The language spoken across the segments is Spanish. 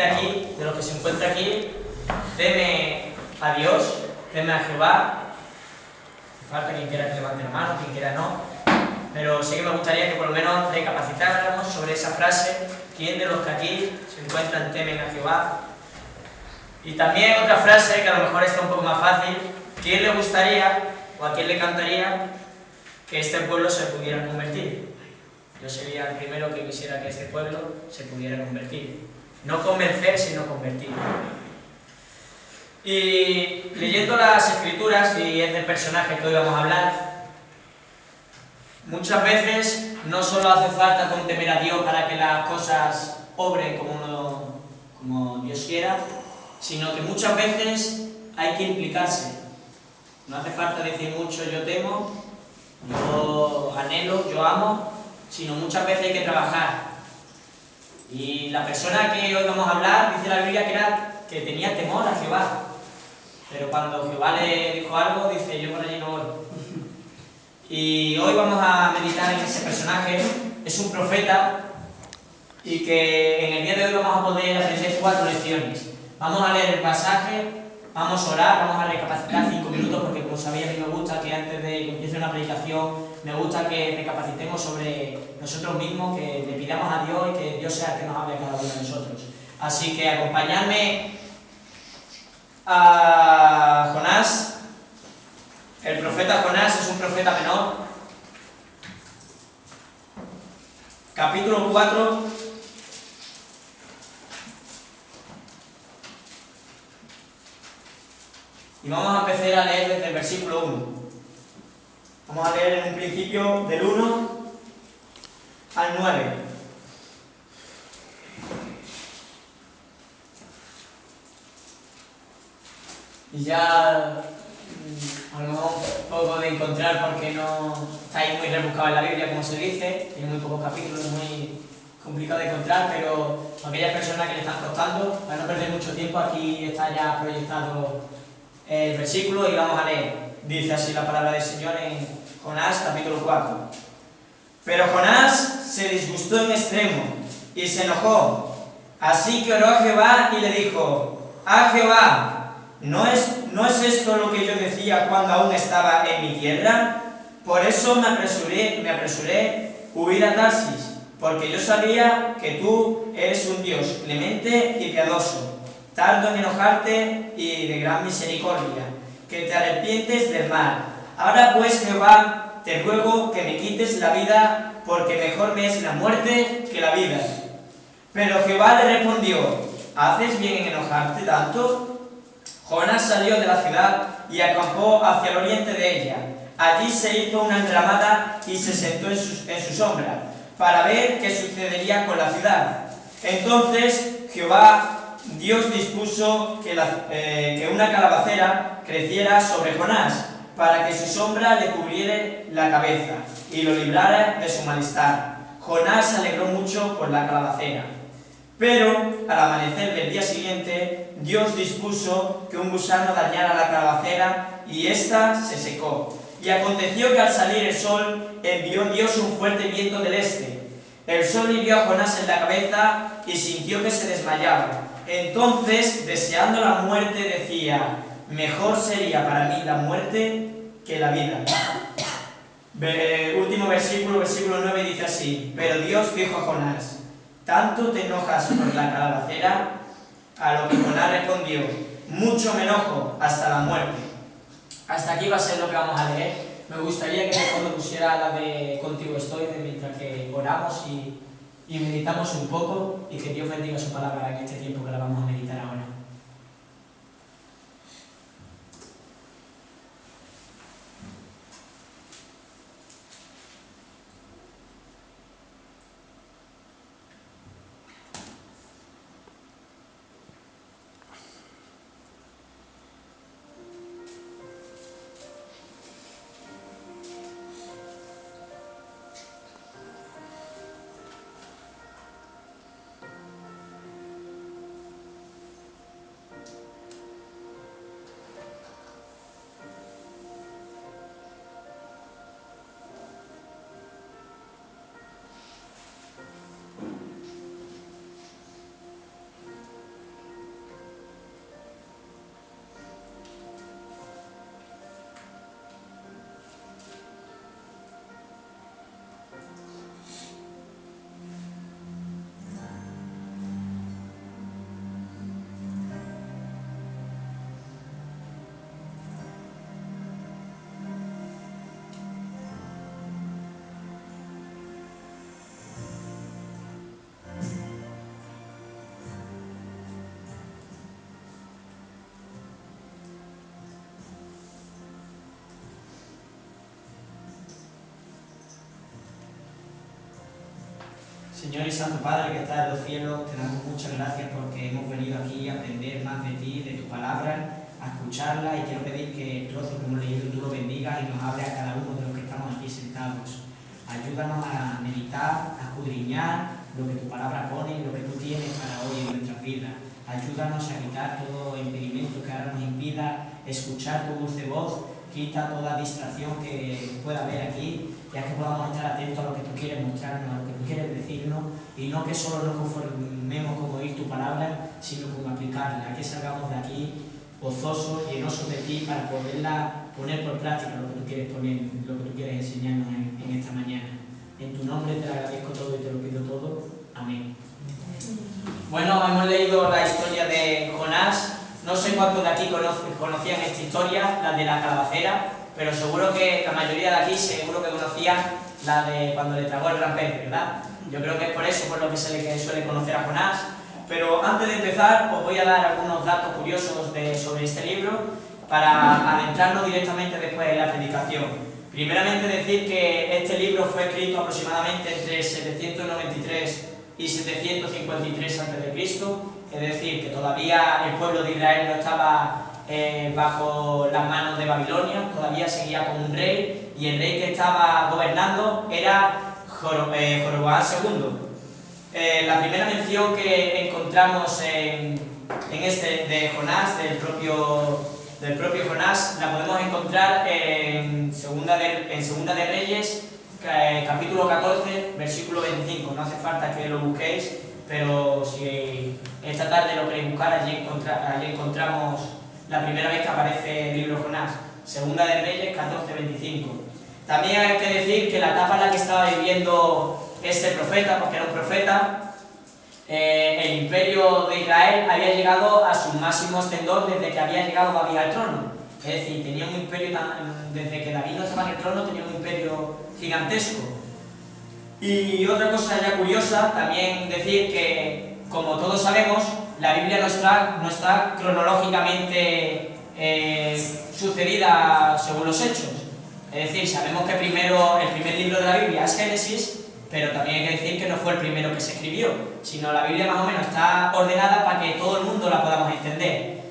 gente aquí, de los que se encuentra aquí, teme a Dios, teme a Jehová. Falta quien quiera que levante la mano, quien quiera no. Pero sí que me gustaría que por lo menos recapacitáramos sobre esa frase: ¿quién de los que aquí se encuentran temen a Jehová? Y también otra frase que a lo mejor está un poco más fácil: ¿quién le gustaría o a quién le encantaría que este pueblo se pudiera convertir? Yo sería el primero que quisiera que este pueblo se pudiera convertir. No convencer, sino convertir. Y leyendo las escrituras, y es del personaje que hoy vamos a hablar, muchas veces no solo hace falta con temer a Dios para que las cosas obren como Dios quiera, sino que muchas veces hay que implicarse. No hace falta decir mucho yo temo, yo anhelo, yo amo, sino muchas veces hay que trabajar. Y la persona que hoy vamos a hablar, dice la Biblia que tenía temor a Jehová. Pero cuando Jehová le dijo algo, dice: yo por allí no voy. Y hoy vamos a meditar en ese personaje. Es un profeta, y que en el día de hoy vamos a poder aprender 4 lecciones. Vamos a leer el pasaje, vamos a orar, vamos a recapacitar 5 minutos, porque como sabéis, a mí me gusta que antes de que empiece una predicación, me gusta que recapacitemos sobre nosotros mismos, que le pidamos a Dios y que Dios sea el que nos hable a cada uno de nosotros. Así que acompañadme a Jonás. El profeta Jonás es un profeta menor. Capítulo 4. Y vamos a empezar a leer desde el versículo 1. Vamos a leer en un principio del 1 al 9. Y ya a lo mejor un poco de encontrar, porque no estáis muy rebuscados en la Biblia, como se dice, tiene muy pocos capítulos, es muy complicado de encontrar, pero aquellas personas que le están costando, para no perder mucho tiempo, aquí está ya proyectado el versículo y vamos a leer. Dice así la palabra del Señor en Jonás capítulo 4. Pero Jonás se disgustó en extremo y se enojó, así que oró a Jehová y le dijo: «Ah, Jehová, ¿no es esto lo que yo decía cuando aún estaba en mi tierra? Por eso me apresuré huir a Tarsis, porque yo sabía que tú eres un Dios clemente y piadoso, tardo en enojarte y de gran misericordia, que te arrepientes del mal. Ahora pues, Jehová, te ruego que me quites la vida, porque mejor me es la muerte que la vida». Pero Jehová le respondió: «¿Haces bien en enojarte tanto?». Jonás salió de la ciudad y acampó hacia el oriente de ella. Allí se hizo una enramada y se sentó en su sombra, para ver qué sucedería con la ciudad. Entonces Jehová, Dios, dispuso que una calabacera creciera sobre Jonás, para que su sombra le cubriera la cabeza y lo librara de su malestar. Jonás se alegró mucho por la calabacera. Pero al amanecer del día siguiente, Dios dispuso que un gusano dañara la calabacera y ésta se secó. Y aconteció que al salir el sol, envió Dios un fuerte viento del este. El sol hirió a Jonás en la cabeza y sintió que se desmayaba. Entonces, deseando la muerte, decía: «Mejor sería para mí la muerte que la vida». Último versículo 9, dice así: «Pero Dios dijo a Jonás: ¿tanto te enojas por la calabacera?». A lo que Jonás respondió: «Mucho me enojo, hasta la muerte». Hasta aquí va a ser lo que vamos a leer. Me gustaría que Ricardo pusiera la de Contigo estoy, de mientras que oramos y meditamos un poco, y que Dios bendiga su palabra en este tiempo que la vamos a meditar ahora. Señor y Santo Padre que estás en los cielos, te damos muchas gracias porque hemos venido aquí a aprender más de ti, de tu palabra, a escucharla, y quiero pedir que el trozo que hemos leído tú lo bendigas y nos hable a cada uno de los que estamos aquí sentados. Ayúdanos a meditar, a escudriñar lo que tu palabra pone y lo que tú tienes para hoy en nuestras vidas. Ayúdanos a quitar todo impedimento que ahora nos impida escuchar tu dulce voz. Quita toda distracción que pueda haber aquí, ya que podamos estar atentos a lo que tú quieres mostrarnos, a lo que tú quieres decirnos, y no que solo nos conformemos con oír tu palabra, sino con aplicarla, que salgamos de aquí gozosos, llenosos de ti, para poderla poner por práctica lo que tú quieres poner, lo que tú quieres enseñarnos en esta mañana. En tu nombre te agradezco todo y te lo pido todo. Amén. Bueno, hemos leído la historia de Jonás. No sé cuántos de aquí conocían esta historia, la de la calabacera, pero seguro que la mayoría de aquí seguro que conocían la de cuando le tragó el gran pez, ¿verdad? Yo creo que es por eso por lo que se le suele conocer a Jonás. Pero antes de empezar, os voy a dar algunos datos curiosos sobre este libro para adentrarnos directamente después en la predicación. Primeramente decir que este libro fue escrito aproximadamente entre 793 y 753 a.C., es decir, que todavía el pueblo de Israel no estaba bajo las manos de Babilonia, todavía seguía con un rey, y el rey que estaba gobernando era Jeroboam II. La primera mención que encontramos en este de Jonás, del propio Jonás, la podemos encontrar en Segunda de Reyes, capítulo 14, versículo 25. No hace falta que lo busquéis, pero si esta tarde lo queréis buscar, allí encontramos la primera vez que aparece el libro Jonás, Segunda de Reyes 14, 25. También hay que decir que la etapa en la que estaba viviendo este profeta, porque era un profeta, el imperio de Israel había llegado a su máximo esplendor desde que había llegado David al trono. Es decir, tenía un imperio, desde que David no estaba en el trono, tenía un imperio gigantesco. Y otra cosa ya curiosa, también decir que, como todos sabemos, la Biblia no está cronológicamente sucedida según los hechos. Es decir, sabemos que el primer libro de la Biblia es Génesis, pero también hay que decir que no fue el primero que se escribió, sino la Biblia más o menos está ordenada para que todo el mundo la podamos entender.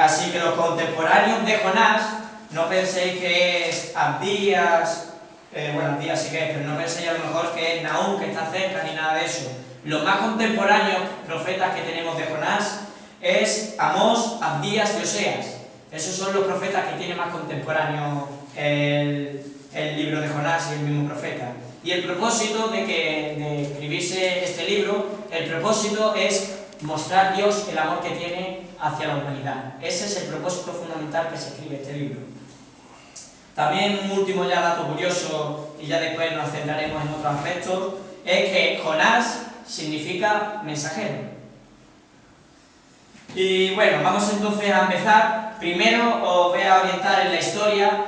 Así que los contemporáneos de Jonás, no penséis que es Abdías, Abdías sí que es, pero no penséis a lo mejor que es Nahum, que está cerca, ni nada de eso. Los más contemporáneos profetas que tenemos de Jonás es Amós, Abdías y Oseas. Esos son los profetas que tiene más contemporáneo el libro de Jonás y el mismo profeta. Y el propósito de escribirse este libro, el propósito es mostrar a Dios el amor que tiene hacia la humanidad. Ese es el propósito fundamental que se escribe este libro. También un último ya dato curioso, y ya después nos centraremos en otros aspectos, es que Jonás significa mensajero. Y bueno, vamos entonces a empezar. Primero os voy a orientar en la historia.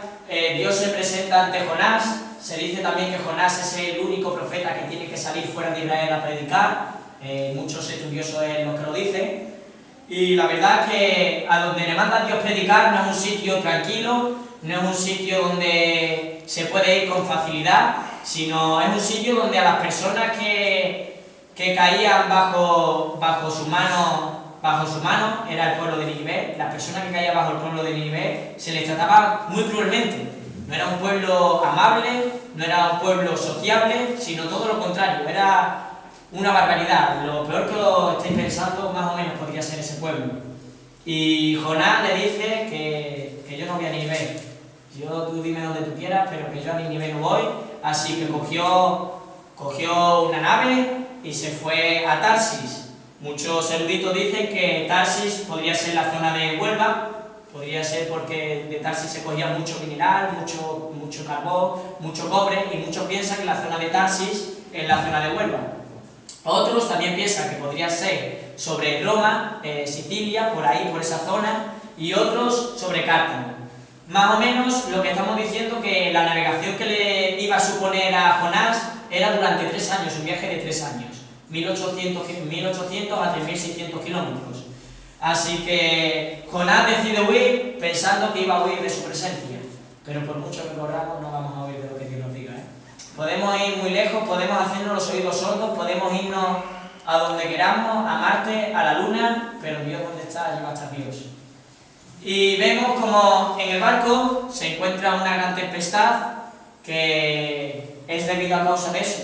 Dios se presenta ante Jonás. Se dice también que Jonás es el único profeta que tiene que salir fuera de Israel a predicar. Muchos estudiosos es los que lo dicen. Y la verdad es que a donde le manda Dios predicar no es un sitio tranquilo, no es un sitio donde se puede ir con facilidad, sino es un sitio donde a las personas que caían bajo su mano, era el pueblo de Nínive. Las personas que caían bajo el pueblo de Nínive se les trataba muy cruelmente. No era un pueblo amable, no era un pueblo sociable, sino todo lo contrario, era una barbaridad. Lo peor que lo estáis pensando, más o menos, podría ser ese pueblo. Y Jonás le dice que yo no voy a Nínive. Tú dime donde tú quieras, pero que yo a Nínive no voy. Así que cogió una nave y se fue a Tarsis. Muchos eruditos dicen que Tarsis podría ser la zona de Huelva. Podría ser porque de Tarsis se cogía mucho mineral, mucho carbón, mucho cobre, y muchos piensan que la zona de Tarsis es la zona de Huelva. Otros también piensan que podría ser sobre Roma, Sicilia, por ahí, por esa zona, y otros sobre Cartago. Más o menos lo que estamos diciendo, que la navegación que le iba a suponer a Jonás era durante 3 años, un viaje de 3 años, 1800 a 3600 kilómetros. Así que Jonás decide huir pensando que iba a huir de su presencia, pero por mucho que corramos no vamos a huir de lo que Dios nos diga, Podemos ir muy lejos, podemos hacernos los oídos sordos, podemos irnos a donde queramos, a Marte, a la Luna, pero Dios, ¿dónde está? Allí va a estar Dios. Y vemos como en el barco se encuentra una gran tempestad que es debido a causa de eso,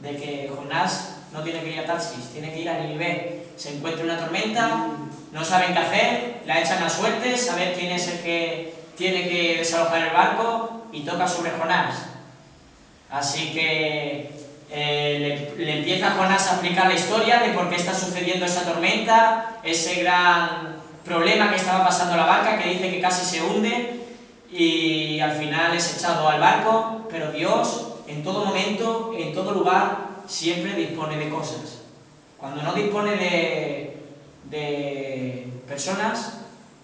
de que Jonás no tiene que ir a Tarsis, tiene que ir a Nínive. Se encuentra una tormenta, no saben qué hacer, la echan a suertes, a ver quién es el que tiene que desalojar el barco y toca sobre Jonás. Así que le empieza a Jonás a explicar la historia de por qué está sucediendo esa tormenta, ese gran problema que estaba pasando la barca, que dice que casi se hunde, y al final es echado al barco, pero Dios en todo momento, en todo lugar, siempre dispone de cosas. Cuando no dispone de personas,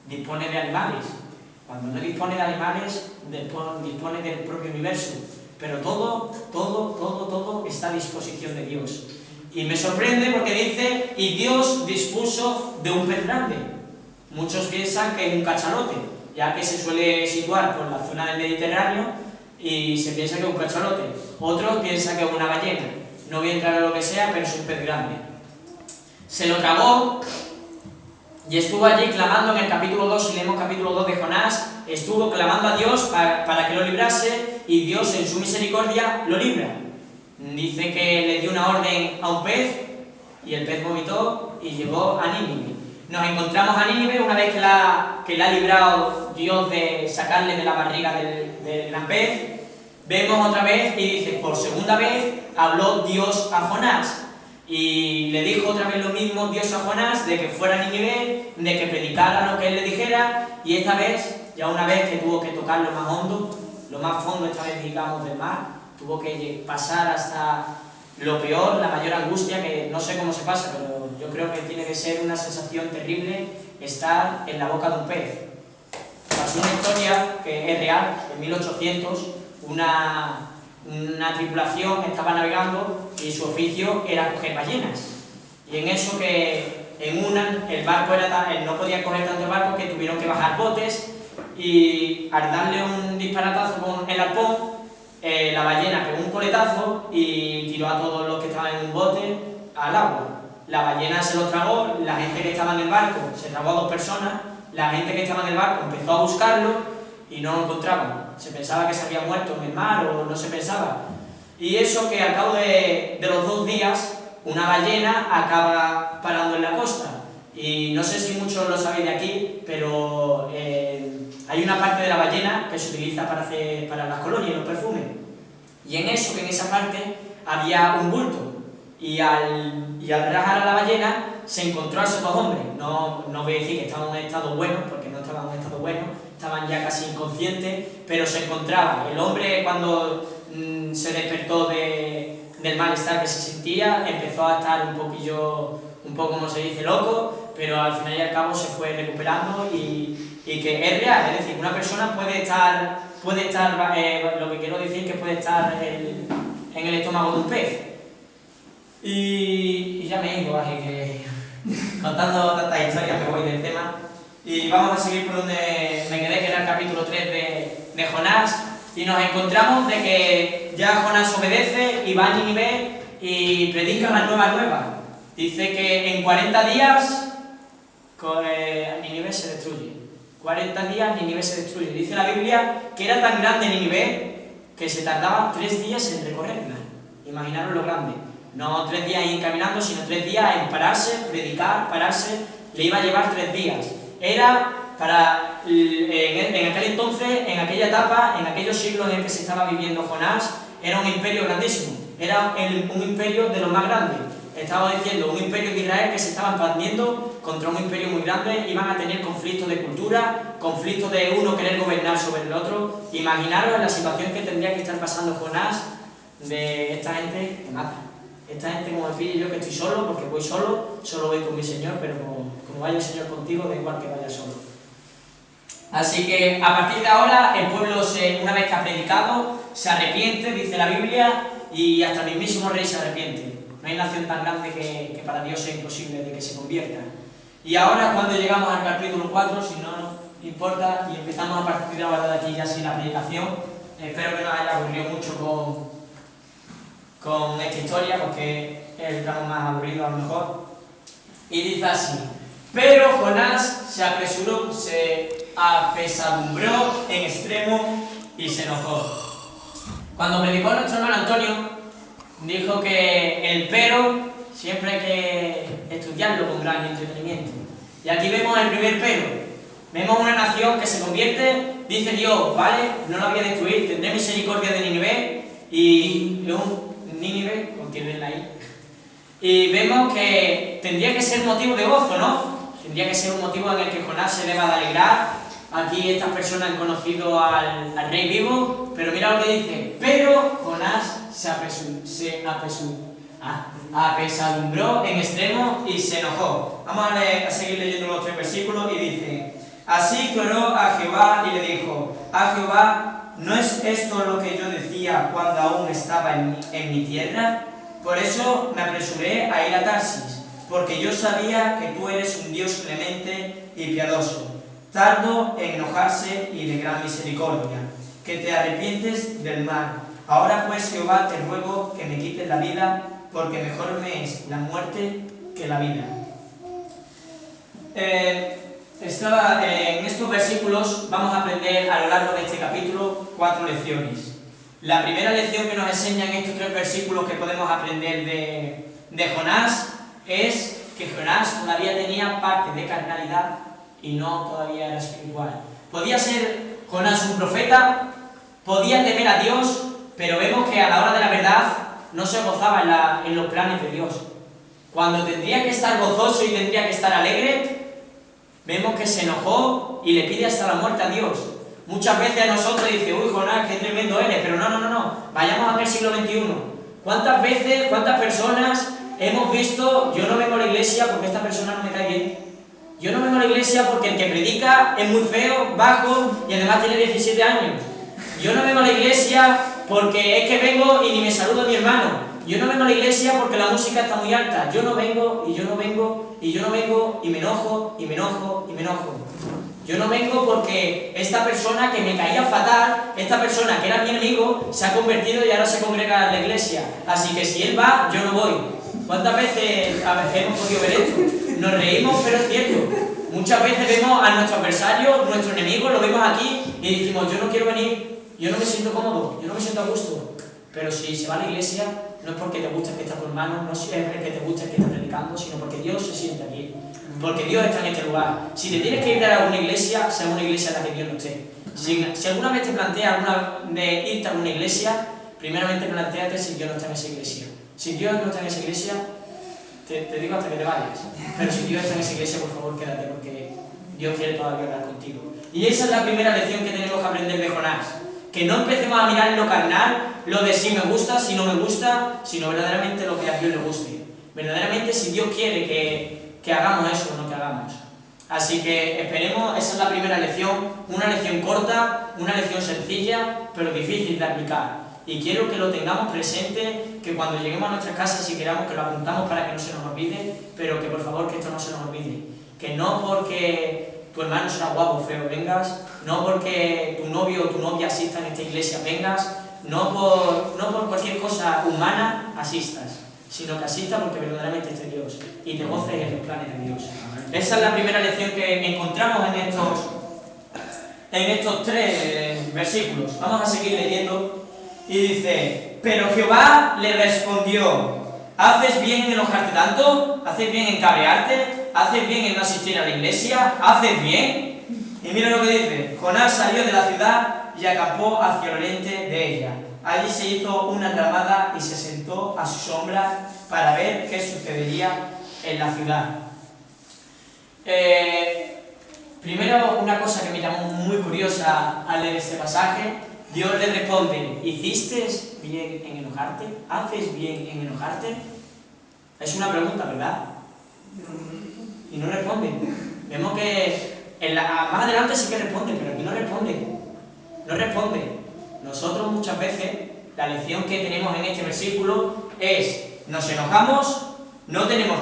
dispone de animales. Cuando no dispone de animales, dispone del propio universo. Pero todo está a disposición de Dios. Y me sorprende porque dice, y Dios dispuso de un pez grande. Muchos piensan que es un cachalote, ya que se suele situar por la zona del Mediterráneo y se piensa que es un cachalote. Otros piensan que es una ballena. No voy a entrar en lo que sea, pero es un pez grande. Se lo tragó y estuvo allí clamando en el capítulo 2, si leemos capítulo 2 de Jonás, estuvo clamando a Dios para que lo librase, y Dios en su misericordia lo libra. Dice que le dio una orden a un pez y el pez vomitó y llegó a Nínive. Nos encontramos a Nínive una vez que la ha librado Dios de sacarle de la barriga del gran pez. Vemos otra vez y dice, por segunda vez habló Dios a Jonás. Y le dijo otra vez lo mismo Dios a Jonás, de que fuera a Nínive, de que predicara lo que él le dijera, y esta vez, ya una vez que tuvo que tocar lo más hondo, lo más fondo esta vez digamos del mar, tuvo que pasar hasta lo peor, la mayor angustia, que no sé cómo se pasa, pero yo creo que tiene que ser una sensación terrible estar en la boca de un pez. Pasó una historia que es real, en 1800, una tripulación estaba navegando y su oficio era coger ballenas. Y en eso que el barco no podía coger tanto barco que tuvieron que bajar botes, y al darle un disparatazo con el arpón, la ballena pegó un coletazo y tiró a todos los que estaban en un bote al agua. La ballena se lo tragó, la gente que estaba en el barco se tragó a 2 personas, la gente que estaba en el barco empezó a buscarlo y no lo encontraban. Se pensaba que se había muerto en el mar o no se pensaba. Y eso que al cabo de los 2 días, una ballena acaba parando en la costa. Y no sé si muchos lo sabéis de aquí, pero hay una parte de la ballena que se utiliza para las colonias y los perfumes. Y en esa parte había un bulto. Y al rajar a la ballena se encontró a esos 2 hombres. No voy a decir que estaban en un estado bueno, porque no estaban en un estado bueno, estaban ya casi inconscientes, pero se encontraba. El hombre, cuando se despertó del malestar que se sentía, empezó a estar un poco como se dice, loco, pero al final y al cabo se fue recuperando, y que es real, es decir, una persona puede estar lo que quiero decir, que puede estar en el estómago de un pez. Y ya me digo, así que contando tantas historias me voy del tema. Y vamos a seguir por donde me quedé, que era el capítulo 3 de Jonás, y nos encontramos de que ya Jonás obedece y va a Nínive y predica la nueva. Dice que en 40 días Nínive se destruye. 40 días Nínive se destruye. Dice la Biblia que era tan grande Nínive que se tardaba 3 días en recorrerla. Imaginaros lo grande. No 3 días en ir caminando, sino 3 días en pararse, predicar, pararse. Le iba a llevar 3 días. Era en aquel entonces, en aquella etapa, en aquellos siglos en que se estaba viviendo Jonás, era un imperio grandísimo. Era un imperio de los más grandes. Estaba diciendo, un imperio de Israel que se estaba expandiendo contra un imperio muy grande. Iban a tener conflictos de cultura, conflictos de uno querer gobernar sobre el otro. Imaginaros la situación que tendría que estar pasando Jonás, de esta gente que mata. Esta gente, como me pille yo que estoy solo, porque voy solo voy con mi Señor, pero como vaya el Señor contigo, da igual que vaya solo. Así que a partir de ahora el pueblo, una vez que ha predicado, se arrepiente, dice la Biblia, y hasta el mismísimo rey se arrepiente. No hay nación tan grande que para Dios sea imposible de que se convierta. Y ahora, cuando llegamos al capítulo 4, si no importa, y empezamos a partir de ahora de aquí ya sin la predicación, espero que no haya aburrido mucho con esta historia porque es el tramo más aburrido a lo mejor. Y dice así: pero Jonás se apresuró, se apesadumbró en extremo y se enojó. Cuando predicó nuestro hermano Antonio, dijo que el pero siempre hay que estudiarlo con gran entretenimiento. Y aquí vemos el primer pero. Vemos una nación que se convierte, dice Dios, vale, no la voy a destruir, tendré misericordia de Nínive, y Nínive, contiene la I. Y vemos que tendría que ser motivo de gozo, ¿no? Tendría que ser un motivo en el que Jonás se deba de alegrar. Aquí estas personas han conocido al rey vivo, pero mira lo que dice: pero Jonás se apesadumbró en extremo y se enojó. Vamos a seguir leyendo los 3 versículos y dice: así clamó a Jehová y le dijo: a Jehová, ¿no es esto lo que yo decía cuando aún estaba en mi tierra? Por eso me apresuré a ir a Tarsis, porque yo sabía que tú eres un Dios clemente y piadoso, tardo en enojarse y de gran misericordia, que te arrepientes del mal. Ahora pues, Jehová, te ruego que me quites la vida, porque mejor me es la muerte que la vida. En estos versículos vamos a aprender a lo largo de este capítulo 4 lecciones. La primera lección que nos enseñan estos 3 versículos que podemos aprender de Jonás es que Jonás todavía tenía parte de carnalidad y no todavía era espiritual. Podía ser Jonás un profeta, podía temer a Dios, pero vemos que a la hora de la verdad no se gozaba en los planes de Dios. Cuando tendría que estar gozoso y tendría que estar alegre, vemos que se enojó y le pide hasta la muerte a Dios. Muchas veces a nosotros dice: uy, Jonás, qué tremendo eres, pero no, vayamos a ver el siglo XXI. ¿Cuántas veces, cuántas personas hemos visto: yo no vengo a la iglesia porque esta persona no me cae bien? Yo no vengo a la iglesia porque el que predica es muy feo, bajo y además tiene 17 años. Yo no vengo a la iglesia porque es que vengo y ni me saluda mi hermano. Yo no vengo a la iglesia porque la música está muy alta. Yo no vengo y yo no vengo y yo no vengo y me enojo y me enojo y me enojo. Yo no vengo porque esta persona que me caía fatal, esta persona que era mi enemigo, se ha convertido y ahora se congrega en la iglesia. Así que si él va, yo no voy. ¿Cuántas veces hemos podido ver esto? Nos reímos, pero es cierto. Muchas veces vemos a nuestro adversario, nuestro enemigo, lo vemos aquí y decimos: yo no quiero venir, yo no me siento cómodo, yo no me siento a gusto. Pero si se va a la iglesia, no es porque te guste que está tu hermano, no es porque te guste que está predicando, sino porque Dios se siente aquí. Porque Dios está en este lugar. Si te tienes que ir a alguna iglesia, sea una iglesia en la que Dios no esté. Si alguna vez te planteas de irte a una iglesia, primeramente plantéate si Dios no está en esa iglesia. Si Dios no está en esa iglesia, te digo hasta que te vayas. Pero si Dios está en esa iglesia, por favor, quédate, porque Dios quiere todavía hablar contigo. Y esa es la primera lección que tenemos que aprender de Jonás. Que no empecemos a mirar en lo carnal, lo de si me gusta, si no me gusta, sino verdaderamente lo que a Dios le guste. Verdaderamente si Dios quiere que hagamos eso o no que hagamos. Así que esperemos, esa es la primera lección, una lección corta, una lección sencilla, pero difícil de aplicar. Y quiero que lo tengamos presente, que cuando lleguemos a nuestras casas, si queramos, que lo apuntamos para que no se nos olvide, pero que por favor que esto no se nos olvide. Que no porque tu hermano será guapo o feo vengas, no porque tu novio o tu novia asista en esta iglesia vengas, no por cualquier cosa humana asistas, sino que asistas porque verdaderamente es de Dios y te goces en los planes de Dios. Esa es la primera lección que encontramos en estos 3 versículos. Vamos a seguir leyendo y dice: pero Jehová le respondió: ¿haces bien en enojarte tanto? ¿Haces bien en cabrearte? ¿Haces bien en no asistir a la iglesia? ¿Haces bien? Y mira lo que dice: Jonás salió de la ciudad y acampó hacia el oriente de ella. Allí se hizo una ramada y se sentó a su sombra para ver qué sucedería en la ciudad. Primero, una cosa que me llamó muy curiosa al leer este pasaje: Dios le responde: ¿hiciste bien en enojarte? ¿Haces bien en enojarte? Es una pregunta, ¿verdad? Y no responde. Vemos que más adelante sí que responde, pero aquí no responde. No responde. Nosotros muchas veces, la lección que tenemos en este versículo es: nos enojamos, no tenemos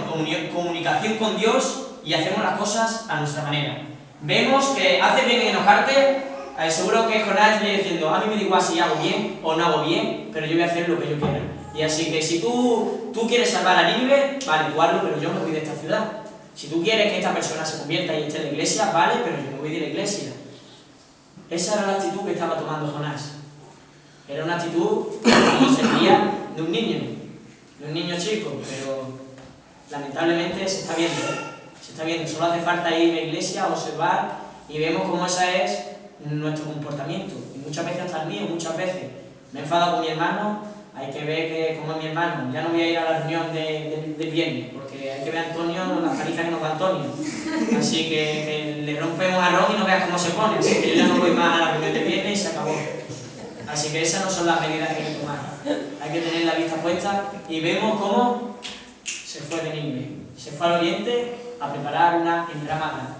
comunicación con Dios y hacemos las cosas a nuestra manera. Vemos que haces bien en enojarte. Seguro que Jonás le diciendo: a mí me da igual si hago bien o no hago bien, pero yo voy a hacer lo que yo quiera. Y así que si tú quieres salvar a Nínive, vale, tú hazlo, pero yo me voy de esta ciudad. Si tú quieres que esta persona se convierta y esté en la iglesia, vale, pero yo me voy de la iglesia. Esa era la actitud que estaba tomando Jonás. Era una actitud, como sería, de un niño chico, pero lamentablemente se está viendo, ¿eh? Se está viendo. Solo hace falta ir a la iglesia, observar, y vemos cómo ese es nuestro comportamiento. Y muchas veces hasta el mío, muchas veces. Me he enfadado con mi hermano, hay que ver que, como es mi hermano, ya no voy a ir a la reunión de viernes, porque hay que ver a Antonio, las caricias que nos da Antonio. Así que le rompemos a Ron y no veas cómo se pone. Así que yo ya no voy más a la reunión de viernes y se acabó. Así que esas no son las medidas que hay que tomar. Hay que tener la vista puesta y vemos cómo se fue de Nínive. Se fue al oriente a preparar una enramada.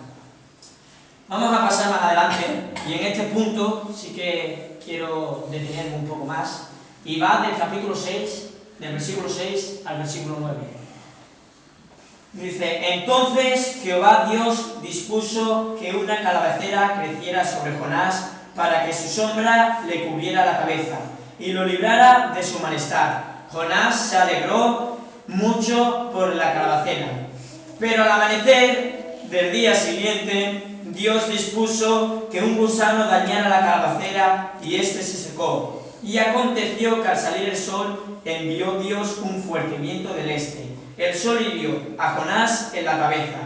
Vamos a pasar más adelante y en este punto sí que quiero detenerme un poco más. Y va del capítulo 6, del versículo 6 al versículo 9. Dice: entonces Jehová Dios dispuso que una calabacera creciera sobre Jonás para que su sombra le cubriera la cabeza y lo librara de su malestar. Jonás se alegró mucho por la calabacera. Pero al amanecer del día siguiente, Dios dispuso que un gusano dañara la calabacera y éste se secó. Y aconteció que al salir el sol, envió Dios un fuerte viento del este. El sol hirió a Jonás en la cabeza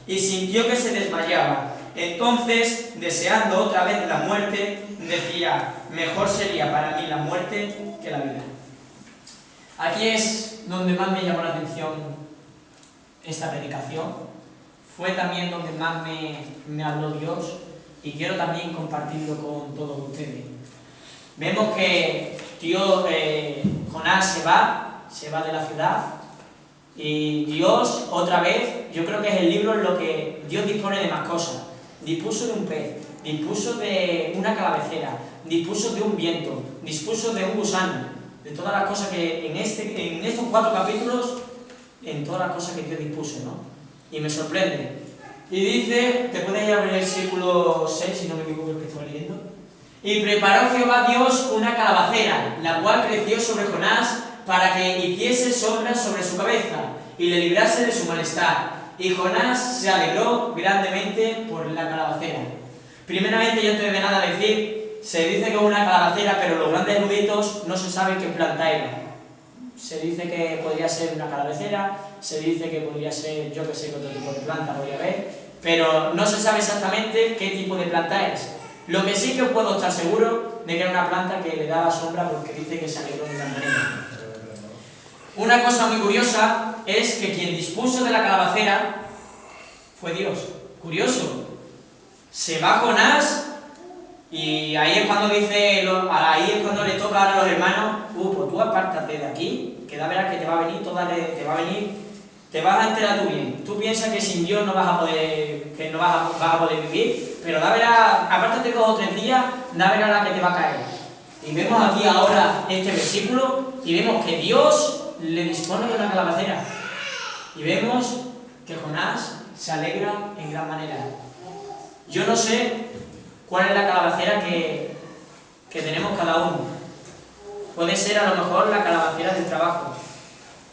y sintió que se desmayaba. Entonces, deseando otra vez la muerte, decía: mejor sería para mí la muerte que la vida. Aquí es donde más me llamó la atención esta predicación. Fue también donde más me habló Dios y quiero también compartirlo con todos ustedes. Vemos que Jonás se va de la ciudad y Dios otra vez, yo creo que es el libro en lo que Dios dispone de más cosas. Dispuso de un pez, dispuso de una calabacera, dispuso de un viento, dispuso de un gusano, de todas las cosas que en estos 4 capítulos, en todas las cosas que Dios dispuso, ¿no? Y me sorprende. Y dice, te puedes ir a abrir el versículo 6, si no me equivoco, el que estoy leyendo. Y preparó Jehová Dios una calabacera, la cual creció sobre Jonás, para que hiciese sombra sobre su cabeza, y le librase de su malestar. Y Jonás se alegró grandemente por la calabacera. Primeramente, yo antes de nada decir, se dice que es una calabacera, pero los grandes eruditos no se sabe qué planta era. Se dice que podría ser una calabacera, se dice que podría ser, yo que sé, qué otro tipo de planta podría haber, pero no se sabe exactamente qué tipo de planta es. Lo que sí que puedo estar seguro de que era una planta que le daba sombra, porque dice que se alegró de gran manera. Una cosa muy curiosa es que quien dispuso de la calabacera fue Dios. Curioso. Se va Jonás y ahí es cuando ahí es cuando le toca ahora a los hermanos: pues tú apártate de aquí, que da verás que te va a venir te vas a enterar tú bien. Tú piensas que sin Dios no vas a poder, que no vas a poder vivir, pero da verás, apártate 2 o 3 días, da verás la que te va a caer. Y vemos aquí ahora este versículo y vemos que Dios le dispone de una calabacera. Y vemos que Jonás se alegra en gran manera. Yo no sé cuál es la calabacera que tenemos cada uno. Puede ser a lo mejor la calabacera del trabajo.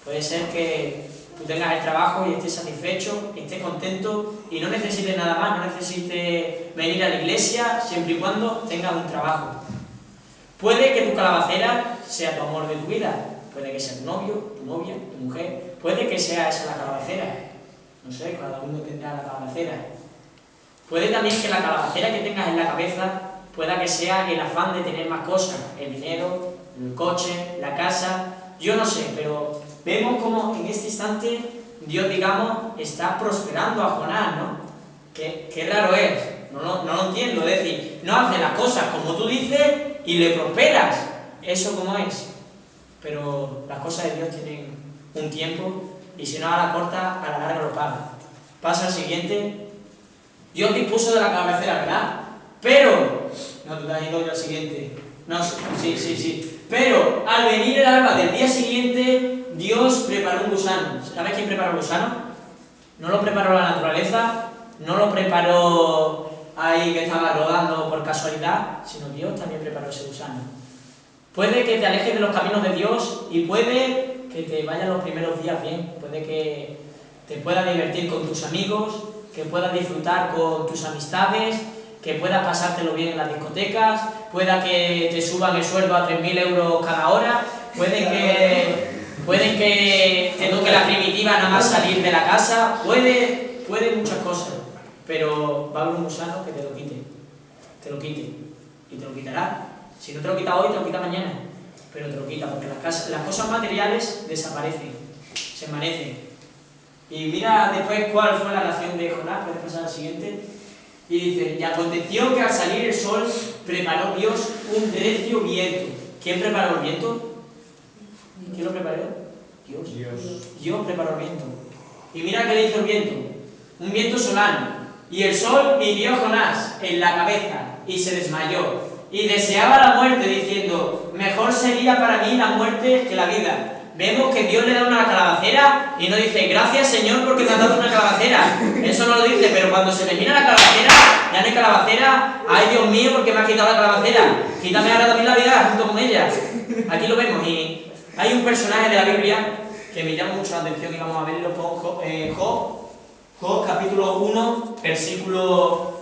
Puede ser que tú tengas el trabajo y estés satisfecho, estés contento y no necesites nada más, no necesites venir a la iglesia siempre y cuando tengas un trabajo. Puede que tu calabacera sea tu amor de tu vida. Puede que sea tu novio, tu novia, tu mujer. Puede que sea esa la calabacera. No sé, cada uno tendrá la calabacera. Puede también que la calabacera que tengas en la cabeza pueda que sea el afán de tener más cosas. El dinero, el coche, la casa. Yo no sé, pero vemos como en este instante Dios, digamos, está prosperando a Jonás, ¿no? Qué raro es. No lo entiendo. Es decir, no hace las cosas como tú dices y le prosperas. ¿Eso cómo es? Pero las cosas de Dios tienen un tiempo y si no a la corta, a la larga lo paga. Pasa al siguiente. Dios dispuso de la cabecera, ¿verdad? Pero, no, tú te has ido yo al siguiente. No, sí. Pero al venir el alba del día siguiente, Dios preparó un gusano. ¿Sabes quién preparó el gusano? No lo preparó la naturaleza, no lo preparó ahí que estaba rodando por casualidad, sino Dios también preparó ese gusano. Puede que te alejes de los caminos de Dios y puede que te vayan los primeros días bien. Puede que te puedas divertir con tus amigos, que puedas disfrutar con tus amistades, que puedas pasártelo bien en las discotecas, pueda que te suban el sueldo a 3.000 euros cada hora, puede que te toque la primitiva nada más salir de la casa, puede muchas cosas, pero va a haber un gusano que te lo quite y te lo quitará. Si no te lo quita hoy, te lo quita mañana, pero te lo quita porque las cosas materiales desaparecen, se envanecen. Y mira después cuál fue la reacción de Jonás. Puedes pasar al siguiente. Y dice: y aconteció que al salir el sol preparó Dios un recio viento. ¿Quién preparó el viento? ¿Quién lo preparó? Dios. Dios preparó el viento. Y mira qué le hizo el viento. Un viento solano. Y el sol hirió a Jonás en la cabeza y se desmayó. Y deseaba la muerte, diciendo: mejor sería para mí la muerte que la vida. Vemos que Dios le da una calabacera y no dice: gracias Señor porque me has dado una calabacera. Eso no lo dice, pero cuando se termina la calabacera, ya no hay calabacera. Ay Dios mío, porque me has quitado la calabacera. Quítame ahora también la vida junto con ella. Aquí lo vemos. Y hay un personaje de la Biblia que me llama mucho la atención y vamos a verlo con Job capítulo 1, versículo